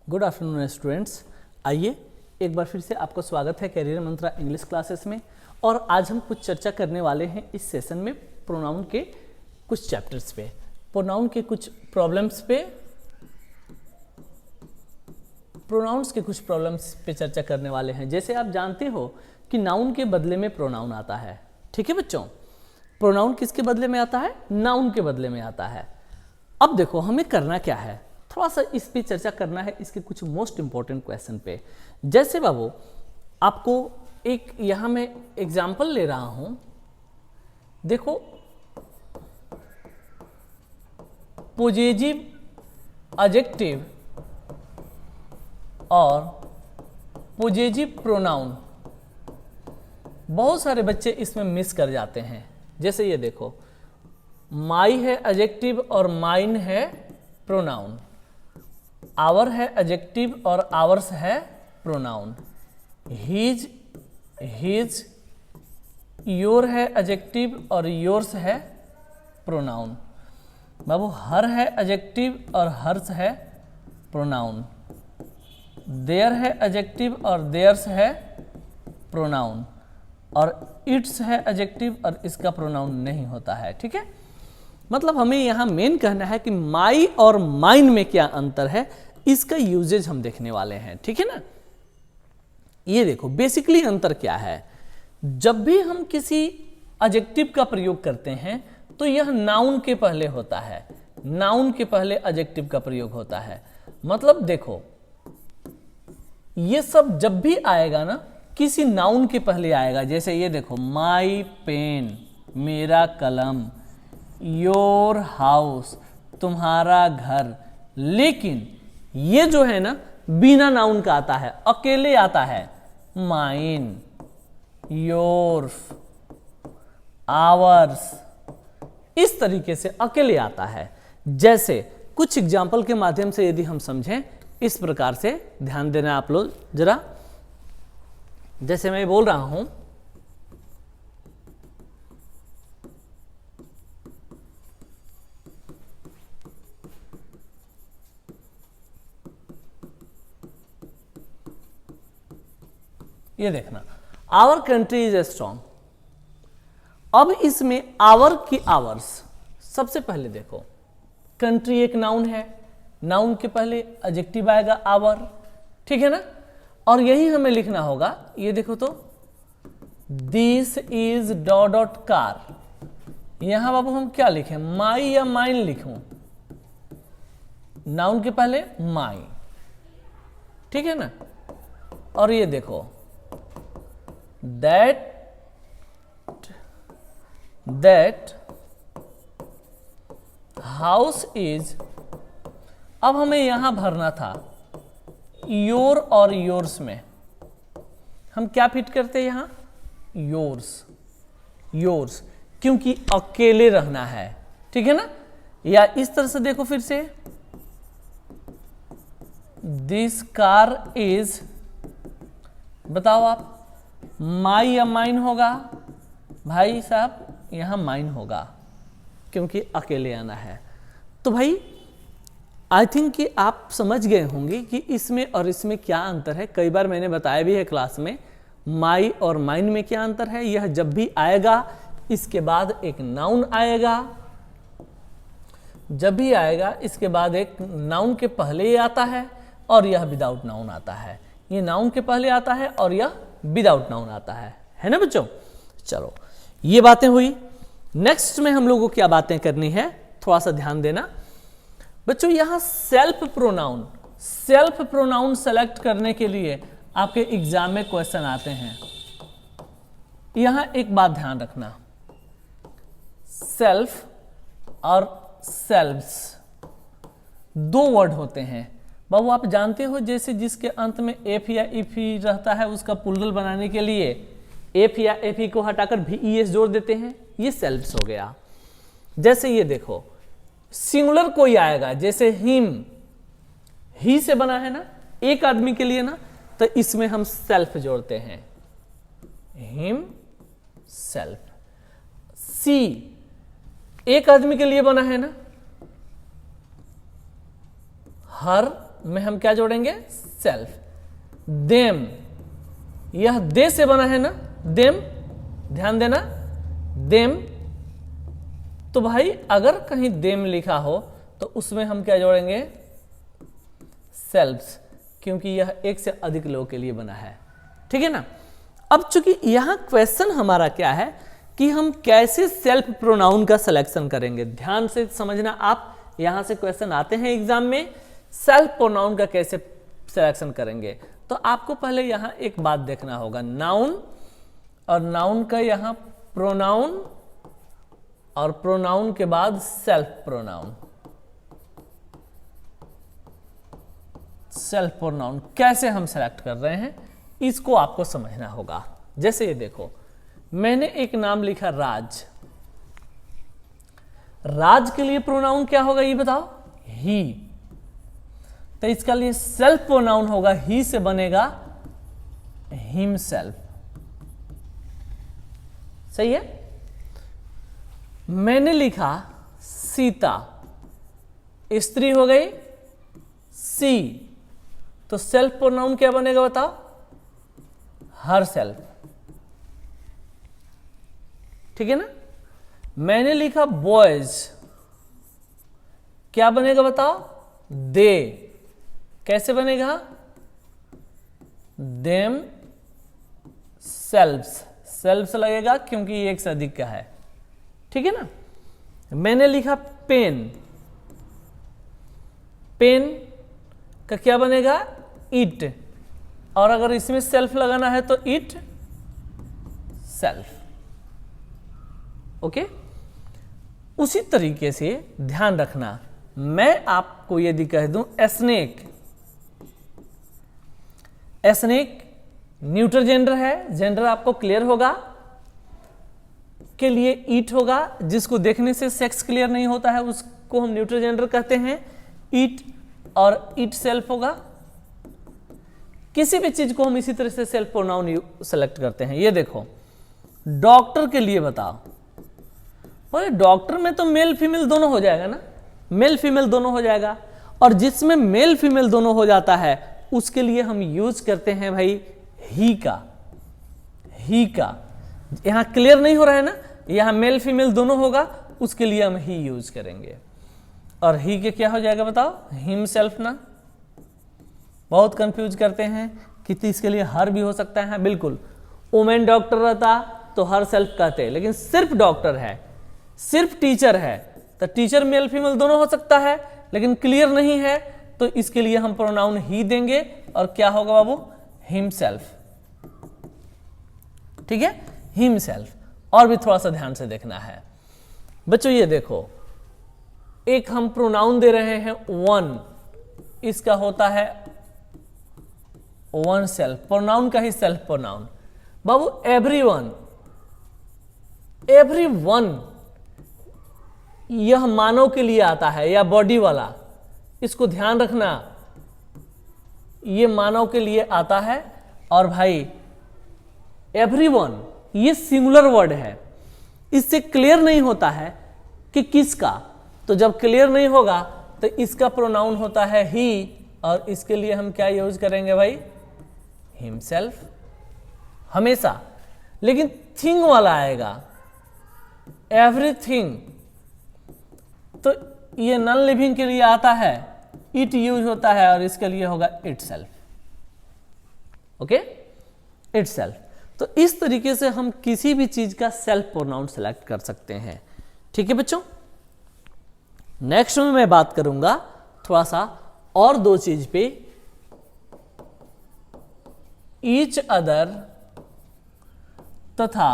Good afternoon students. आइए एक बार फिर से आपका स्वागत है कैरियर मंत्रा इंग्लिश क्लासेस में। और आज हम कुछ चर्चा करने वाले हैं इस सेशन में प्रोनाउन के कुछ चैप्टर्स पे, प्रोनाउन के कुछ प्रॉब्लम्स पे, प्रोनाउंस के कुछ प्रॉब्लम्स पे चर्चा करने वाले हैं। जैसे आप जानते हो कि नाउन के बदले में प्रोनाउन आता है, ठीक है बच्चों। प्रोनाउन किसके बदले में आता है? नाउन के बदले में आता है। अब देखो हमें करना क्या है, थोड़ा सा इस पे चर्चा करना है, इसके कुछ मोस्ट इंपॉर्टेंट क्वेश्चन पे। जैसे बाबू आपको एक यहां मैं एग्जाम्पल ले रहा हूं, देखो पोजेसिव एडजेक्टिव और पोजेसिव प्रोनाउन, बहुत सारे बच्चे इसमें मिस कर जाते हैं। जैसे ये देखो, माई है एडजेक्टिव और माइन है प्रोनाउन, आवर है एडजेक्टिव और आवर्स है प्रोनाउन, हीज हिज योर है एडजेक्टिव और योर्स है प्रोनाउन। बाबू हर है एडजेक्टिव और हर्स है प्रोनाउन, देयर है एडजेक्टिव और देयर्स है प्रोनाउन, और इट्स है एडजेक्टिव और इसका प्रोनाउन नहीं होता है, ठीक है। मतलब हमें यहाँ मेन कहना है कि माई और माइन में क्या अंतर है, इसका यूजेज हम देखने वाले हैं, ठीक है ना। ये देखो बेसिकली अंतर क्या है। जब भी हम किसी एडजेक्टिव का प्रयोग करते हैं तो यह नाउन के पहले होता है, नाउन के पहले एडजेक्टिव का प्रयोग होता है। मतलब देखो ये सब जब भी आएगा ना किसी नाउन के पहले आएगा। जैसे ये देखो, माई पेन मेरा कलम, योर हाउस तुम्हारा घर। लेकिन ये जो है ना बिना नाउन का आता है, अकेले आता है। माइन, योर्स, आवर्स, इस तरीके से अकेले आता है। जैसे कुछ एग्जाम्पल के माध्यम से यदि हम समझें, इस प्रकार से ध्यान देना आप लोग जरा। जैसे मैं बोल रहा हूं, ये देखना, आवर कंट्री इज स्ट्रॉन्ग। अब इसमें आवर की आवर्स, सबसे पहले देखो कंट्री एक नाउन है, नाउन के पहले एडजेक्टिव आएगा आवर, ठीक है ना। और यही हमें लिखना होगा, ये देखो तो this is dot dot car. यहां बाबू हम क्या लिखें, माई या माइन लिखूं? नाउन के पहले माई, ठीक है ना। और ये देखो that house is, अब हमें यहां भरना था योर और योर्स में। हम क्या फिट करते हैं यहां? योर्स, योर्स, क्योंकि अकेले रहना है, ठीक है ना। या इस तरह से देखो फिर से, दिस कार इज, बताओ आप माई या माइन होगा? भाई साहब यहां माइन होगा क्योंकि अकेले आना है। तो भाई आई थिंक कि आप समझ गए होंगे कि इसमें और इसमें क्या अंतर है। कई बार मैंने बताया भी है क्लास में, माई और माइन में क्या अंतर है। यह जब भी आएगा इसके बाद एक नाउन आएगा, जब भी आएगा इसके बाद एक नाउन के पहले ही आता है, और यह विदाउट नाउन आता है। ये नाउन के पहले आता है और यह विदाउट नाउन आता है ना बच्चों। चलो ये बातें हुई। नेक्स्ट में हम लोगों को क्या बातें करनी है, थोड़ा सा ध्यान देना बच्चों। यहां self pronoun, self pronoun select करने के लिए आपके एग्जाम में क्वेश्चन आते हैं। यहां एक बात ध्यान रखना, सेल्फ और सेल्व्स दो वर्ड होते हैं बाबू। आप जानते हो जैसे जिसके अंत में एफ या इफ रहता है, उसका प्लूरल बनाने के लिए एफ या एफ को हटाकर VES जोड़ देते हैं, ये सेल्फ्स हो गया। जैसे ये देखो सिंगुलर कोई आएगा, जैसे हिम, ही से बना है ना, एक आदमी के लिए ना, तो इसमें हम सेल्फ जोड़ते हैं, हिम सेल्फ। सी एक आदमी के लिए बना है ना, हर में हम क्या जोड़ेंगे, सेल्फ। देम, यह दे से बना है ना, देम, ध्यान देना, देम। तो भाई अगर कहीं देम लिखा हो तो उसमें हम क्या जोड़ेंगे, सेल्फ्स, क्योंकि यह एक से अधिक लोगों के लिए बना है, ठीक है ना। अब चूंकि यहां क्वेश्चन हमारा क्या है कि हम कैसे सेल्फ प्रोनाउन का सिलेक्शन करेंगे, ध्यान से समझना आप, यहां से क्वेश्चन आते हैं एग्जाम में, सेल्फ प्रोनाउन का कैसे सिलेक्शन करेंगे। तो आपको पहले यहां एक बात देखना होगा, नाउन और नाउन का यहां प्रोनाउन और प्रोनाउन के बाद सेल्फ प्रोनाउन। सेल्फ प्रोनाउन कैसे हम सेलेक्ट कर रहे हैं इसको आपको समझना होगा। जैसे ये देखो, मैंने एक नाम लिखा राज, राज के लिए प्रोनाउन क्या होगा ये बताओ, ही। तो इसका लिए सेल्फ प्रोनाउन होगा, ही से बनेगा हिमसेल्फ, सही है। मैंने लिखा सीता, स्त्री हो गई सी, तो सेल्फ प्रोनाउन क्या बनेगा बताओ, हर सेल्फ, ठीक है ना। मैंने लिखा बॉयज, क्या बनेगा बताओ, दे, कैसे बनेगा, देम सेल्फ्स, सेल्फ्स लगेगा क्योंकि ये एक से अधिक का है, ठीक है ना। मैंने लिखा पेन, पेन का क्या बनेगा, इट, और अगर इसमें सेल्फ लगाना है तो इट सेल्फ, ओके। उसी तरीके से ध्यान रखना, मैं आपको यदि कह दूं स्नेक, स्नेक न्यूट्रल जेंडर है, जेंडर आपको क्लियर होगा, के लिए ईट होगा, जिसको देखने से सेक्स क्लियर नहीं होता है उसको हम न्यूट्रल जेंडर कहते हैं, ईट और इट सेल्फ होगा। किसी भी चीज को हम इसी तरह से सेल्फ प्रोनाउन सेलेक्ट करते हैं। ये देखो, डॉक्टर के लिए बताओ, बोले डॉक्टर में तो मेल फीमेल दोनों हो जाएगा ना, मेल फीमेल दोनों हो जाएगा, और जिसमें मेल फीमेल दोनों हो जाता है उसके लिए हम यूज करते हैं भाई ही का, ही का। यहां क्लियर नहीं हो रहा है ना, यहां मेल फीमेल दोनों होगा, उसके लिए हम ही यूज करेंगे। और ही के क्या हो जाएगा बताओ, हिम सेल्फ ना। बहुत कंफ्यूज करते हैं कि इसके लिए हर भी हो सकता है, बिल्कुल। वुमेन डॉक्टर रहता तो हर सेल्फ कहते, लेकिन सिर्फ डॉक्टर है, सिर्फ टीचर है तो टीचर मेल फीमेल दोनों हो सकता है, लेकिन क्लियर नहीं है तो इसके लिए हम प्रोनाउन ही देंगे, और क्या होगा बाबू, हिमसेल्फ, ठीक है, हिमसेल्फ। और भी थोड़ा सा ध्यान से देखना है बच्चों, ये देखो, एक हम प्रोनाउन दे रहे हैं वन, इसका होता है वन सेल्फ, प्रोनाउन का ही सेल्फ प्रोनाउन। बाबू एवरीवन, एवरीवन यह मानव के लिए आता है या बॉडी वाला, इसको ध्यान रखना, ये मानव के लिए आता है। और भाई एवरीवन ये सिंगुलर वर्ड है, इससे क्लियर नहीं होता है कि किसका, तो जब क्लियर नहीं होगा तो इसका प्रोनाउन होता है ही, और इसके लिए हम क्या यूज करेंगे भाई, हिमसेल्फ हमेशा। लेकिन थिंग वाला आएगा, एवरीथिंग, तो ये नॉन लिविंग के लिए आता है, इट यूज होता है, और इसके लिए होगा इटसेल्फ, ओके, इटसेल्फ। तो इस तरीके से हम किसी भी चीज का सेल्फ प्रोनाउन सेलेक्ट कर सकते हैं, ठीक है बच्चों। नेक्स्ट में मैं बात करूंगा थोड़ा सा और दो चीज पे, ईच अदर तथा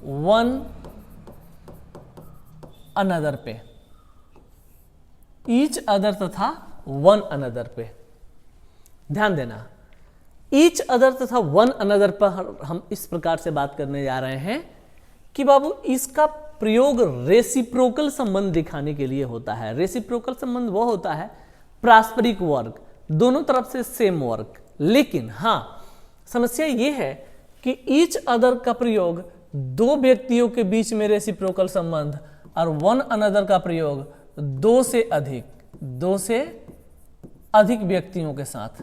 वन अनदर पे, ईच अदर तथा वन अनदर पे ध्यान देना। ईच अदर तथा वन अनदर पर हम इस प्रकार से बात करने जा रहे हैं कि बाबू इसका प्रयोग रेसिप्रोकल संबंध दिखाने के लिए होता है। रेसिप्रोकल संबंध वो होता है पारस्परिक वर्क, दोनों तरफ से सेम वर्क। लेकिन हाँ, समस्या ये है कि ईच अदर का प्रयोग दो व्यक्तियों के बीच में रेसिप्रोकल संबंध, और वन अनदर का प्रयोग दो से अधिक व्यक्तियों के साथ।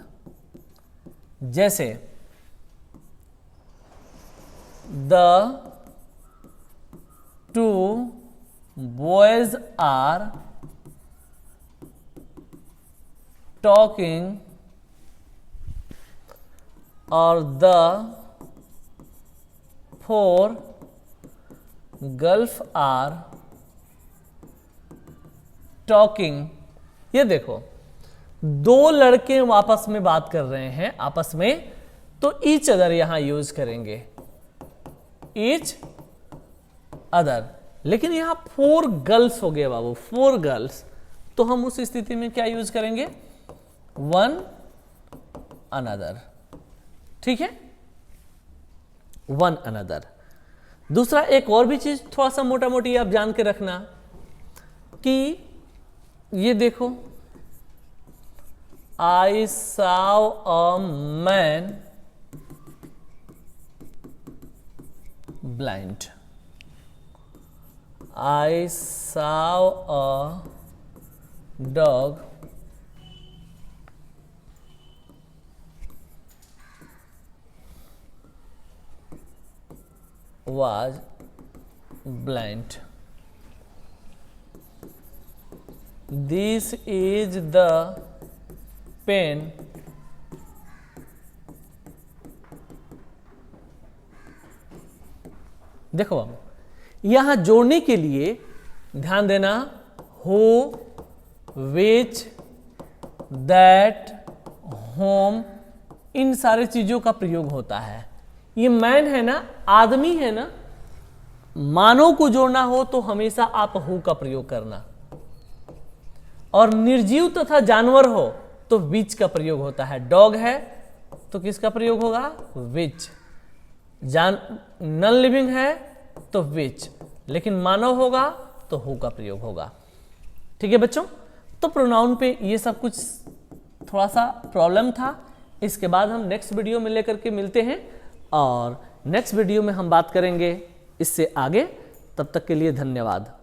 जैसे द 2 boys are talking और the 4 girls are talking। ये देखो, दो लड़के आपस में बात कर रहे हैं आपस में, तो ईच अदर यहां यूज करेंगे, ईच अदर। लेकिन यहां 4 गर्ल्स हो गए बाबू, 4 गर्ल्स, तो हम उस स्थिति में क्या यूज करेंगे, वन अनदर। ठीक है, वन अनदर। दूसरा एक और भी चीज थोड़ा सा मोटा मोटी आप जान के रखना कि ये देखो, I saw a man blind। I saw a dog was blind। This is the pen देखो अब यहां जोड़ने के लिए ध्यान देना, हु, विच, दैट, होम, इन सारे चीजों का प्रयोग होता है। ये मैन है ना, आदमी है ना, मानव को जोड़ना हो तो हमेशा आप हु का प्रयोग करना, और निर्जीव तथा जानवर हो तो विच का प्रयोग होता है। डॉग है तो किसका प्रयोग होगा, विच। नॉन लिविंग है तो विच, लेकिन मानव होगा तो हु का प्रयोग होगा। ठीक है बच्चों, तो प्रोनाउन पे ये सब कुछ थोड़ा सा प्रॉब्लम था। इसके बाद हम नेक्स्ट वीडियो में लेकर के मिलते हैं, और नेक्स्ट वीडियो में हम बात करेंगे इससे आगे। तब तक के लिए धन्यवाद।